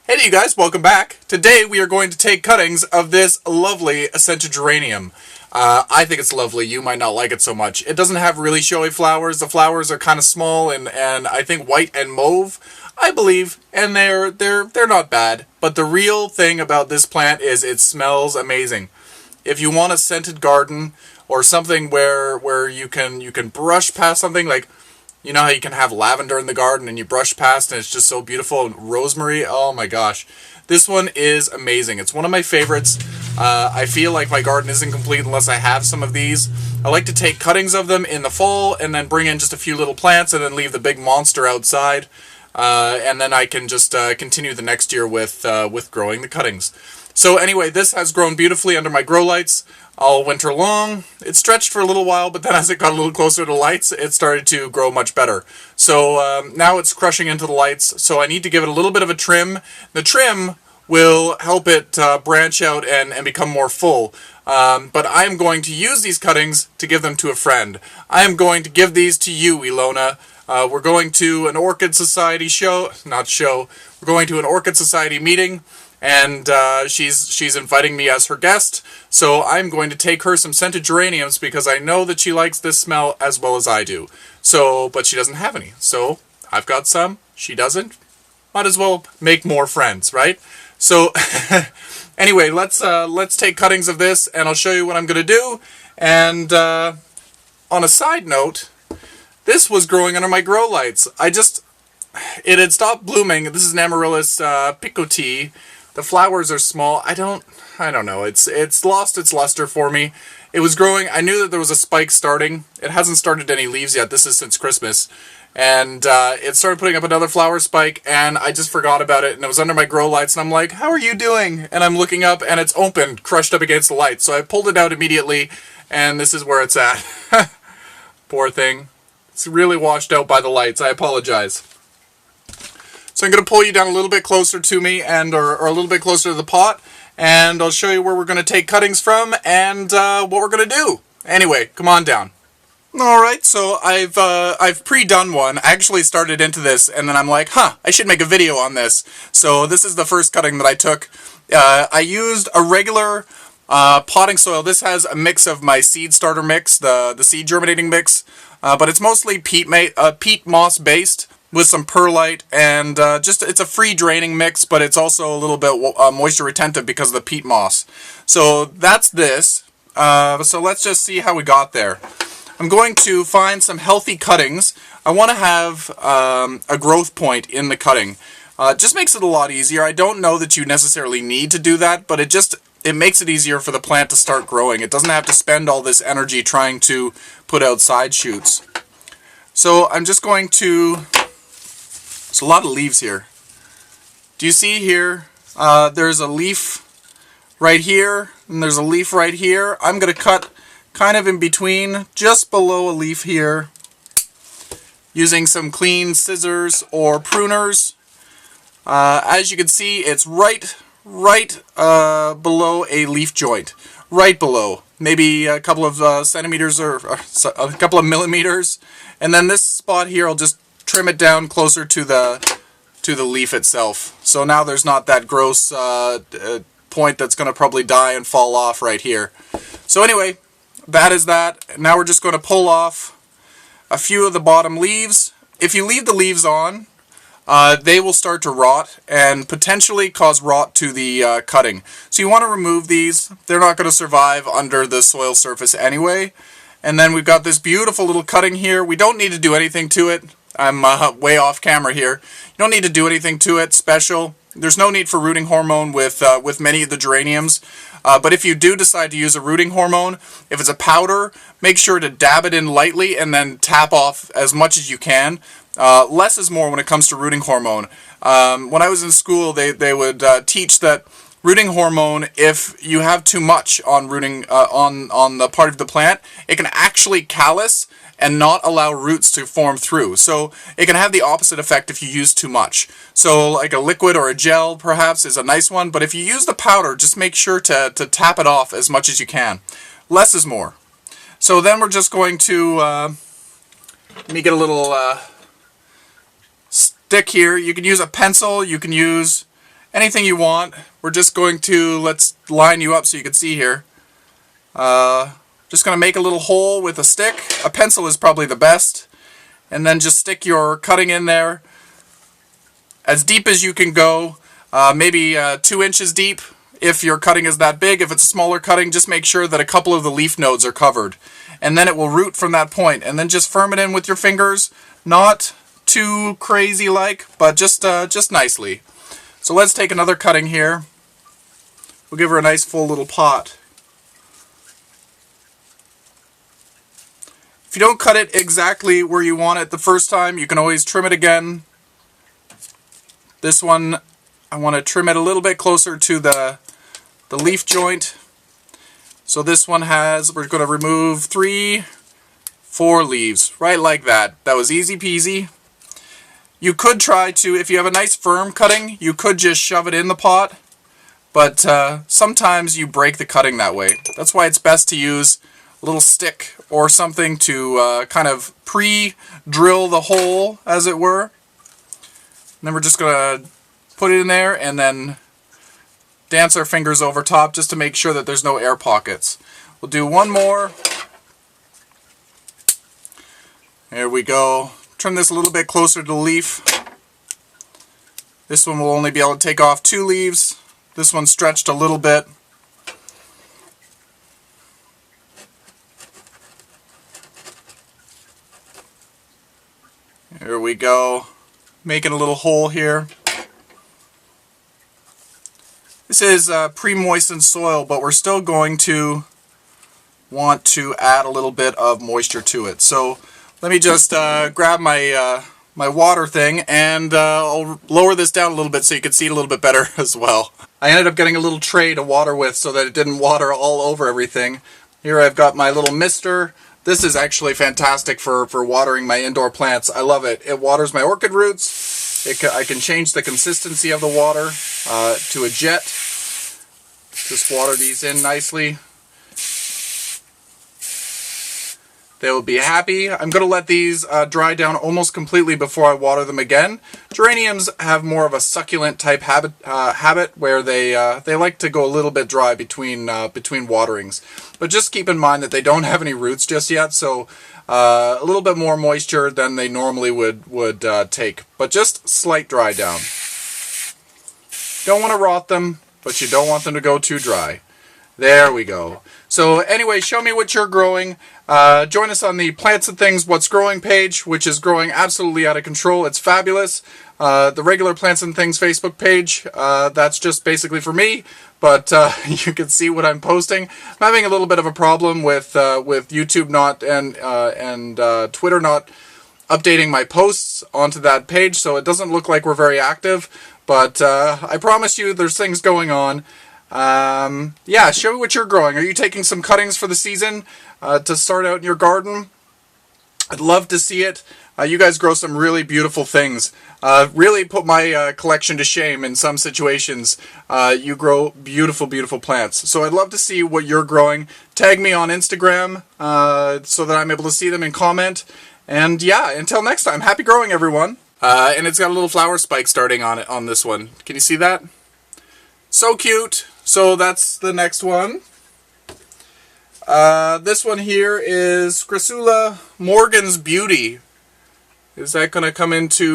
Hey you guys, welcome back. Today we are going to take cuttings of this lovely scented geranium. I think it's lovely. You might not like it so much. It doesn't have really showy flowers. The flowers are kind of small and I think white and mauve, I believe, and they're not bad. But the real thing about this plant is it smells amazing. If you want a scented garden or something where you can brush past something like, you know how you can have lavender in the garden and you brush past and it's just so beautiful, and rosemary, oh my gosh. This one is amazing. It's one of my favorites. I feel like my garden isn't complete unless I have some of these. I like to take cuttings of them in the fall and then bring in just a few little plants and then leave the big monster outside. And then I can just continue the next year with growing the cuttings. So anyway, this has grown beautifully under my grow lights all winter long. It stretched for a little while, but then as it got a little closer to lights, it started to grow much better. So now it's crushing into the lights, so I need to give it a little bit of a trim. The trim will help it branch out and become more full. But I'm going to use these cuttings to give them to a friend. I am going to give these to you, Ilona. We're going to an Orchid Society we're going to an Orchid Society meeting, and she's inviting me as her guest, so I'm going to take her some scented geraniums because I know that she likes this smell as well as I do. So, but she doesn't have any, so I've got some, she doesn't. Might as well make more friends, right? So, anyway, let's take cuttings of this, and I'll show you what I'm going to do. And on a side note, this was growing under my grow lights. It had stopped blooming. This is an Amaryllis picotee. The flowers are small. I don't know. It's lost its luster for me. It was growing. I knew that there was a spike starting. It hasn't started any leaves yet. This is since Christmas. And it started putting up another flower spike, and I just forgot about it. And it was under my grow lights, and I'm like, how are you doing? And I'm looking up, and it's open, crushed up against the light. So I pulled it out immediately, and this is where it's at. Poor thing. It's really washed out by the lights. I apologize. So I'm going to pull you down a little bit closer to me or a little bit closer to the pot, and I'll show you where we're going to take cuttings from and what we're going to do. Anyway, come on down. Alright, so I've pre-done one. I actually started into this, and then I'm like, I should make a video on this. So this is the first cutting that I took. I used a regular potting soil. This has a mix of my seed starter mix, the seed germinating mix, but it's mostly peat moss based, with some perlite, and it's a free draining mix, but it's also a little bit moisture retentive because of the peat moss. So that's this. So let's just see how we got there. I'm going to find some healthy cuttings. I want to have a growth point in the cutting. It just makes it a lot easier. I don't know that you necessarily need to do that, but it makes it easier for the plant to start growing. It doesn't have to spend all this energy trying to put out side shoots. So I'm just going to... There's a lot of leaves here. Do you see here? There's a leaf right here, and there's a leaf right here. I'm going to cut kind of in between, just below a leaf here, using some clean scissors or pruners. As you can see, it's right below a leaf joint. Right below. Maybe a couple of centimeters or a couple of millimeters. And then this spot here, I'll just trim it down closer to the leaf itself. So now there's not that gross point that's going to probably die and fall off right here. So anyway, that is that. Now we're just going to pull off a few of the bottom leaves. If you leave the leaves on, they will start to rot and potentially cause rot to the cutting. So you want to remove these. They're not going to survive under the soil surface anyway. And then we've got this beautiful little cutting here. We don't need to do anything to it. I'm way off camera here. You don't need to do anything to it special. There's no need for rooting hormone with many of the geraniums. But if you do decide to use a rooting hormone, if it's a powder, make sure to dab it in lightly and then tap off as much as you can. Less is more when it comes to rooting hormone. When I was in school, they would teach that rooting hormone, if you have too much on rooting on the part of the plant, it can actually callus and not allow roots to form through. So it can have the opposite effect if you use too much. So like a liquid or a gel perhaps is a nice one, but if you use the powder, just make sure to tap it off as much as you can. Less is more. So then we're just going to, let me get a little stick here. You can use a pencil, you can use anything you want. We're just going to, let's line you up so you can see here. Just going to make a little hole with a stick. A pencil is probably the best. And then just stick your cutting in there as deep as you can go, maybe 2 inches deep if your cutting is that big. If it's a smaller cutting, just make sure that a couple of the leaf nodes are covered. And then it will root from that point. And then just firm it in with your fingers. Not too crazy like, but just nicely. So let's take another cutting here. We'll give her a nice full little pot. If you don't cut it exactly where you want it the first time, you can always trim it again. This one, I want to trim it a little bit closer to the leaf joint. So this one has, we're going to remove 3, 4 leaves, right like that. That was easy peasy. You could try to, if you have a nice firm cutting, you could just shove it in the pot. But sometimes you break the cutting that way. That's why it's best to use a little stick or something to kind of pre-drill the hole, as it were. And then we're just going to put it in there and then dance our fingers over top just to make sure that there's no air pockets. We'll do one more. There we go. Trim this a little bit closer to the leaf. This one will only be able to take off 2 leaves. This one's stretched a little bit. There we go. Making a little hole here. This is pre-moistened soil, but we're still going to want to add a little bit of moisture to it. So let me just grab my my water thing, and I'll lower this down a little bit so you can see it a little bit better as well. I ended up getting a little tray to water with so that it didn't water all over everything. Here I've got my little mister. This is actually fantastic for watering my indoor plants. I love it. It waters my orchid roots. I can change the consistency of the water to a jet. Just water these in nicely. They will be happy. I'm going to let these dry down almost completely before I water them again. Geraniums have more of a succulent type habit where they like to go a little bit dry between waterings. But just keep in mind that they don't have any roots just yet, so a little bit more moisture than they normally would take. But just slight dry down. Don't want to rot them, but you don't want them to go too dry. There we go. So anyway, show me what you're growing. Join us on the Plants and Things What's Growing page, which is growing absolutely out of control. It's fabulous. The regular Plants and Things Facebook page, that's just basically for me, but you can see what I'm posting. I'm having a little bit of a problem with YouTube not and Twitter not updating my posts onto that page, so it doesn't look like we're very active, but I promise you there's things going on. Yeah, show me what you're growing. Are you taking some cuttings for the season to start out in your garden? I'd love to see it. You guys grow some really beautiful things. Really put my collection to shame in some situations. You grow beautiful, beautiful plants. So I'd love to see what you're growing. Tag me on Instagram so that I'm able to see them and comment. And yeah, until next time, happy growing, everyone. And it's got a little flower spike starting on it on this one. Can you see that? So cute. So that's the next one. This one here is Crassula Morgan's Beauty. Is that going to come into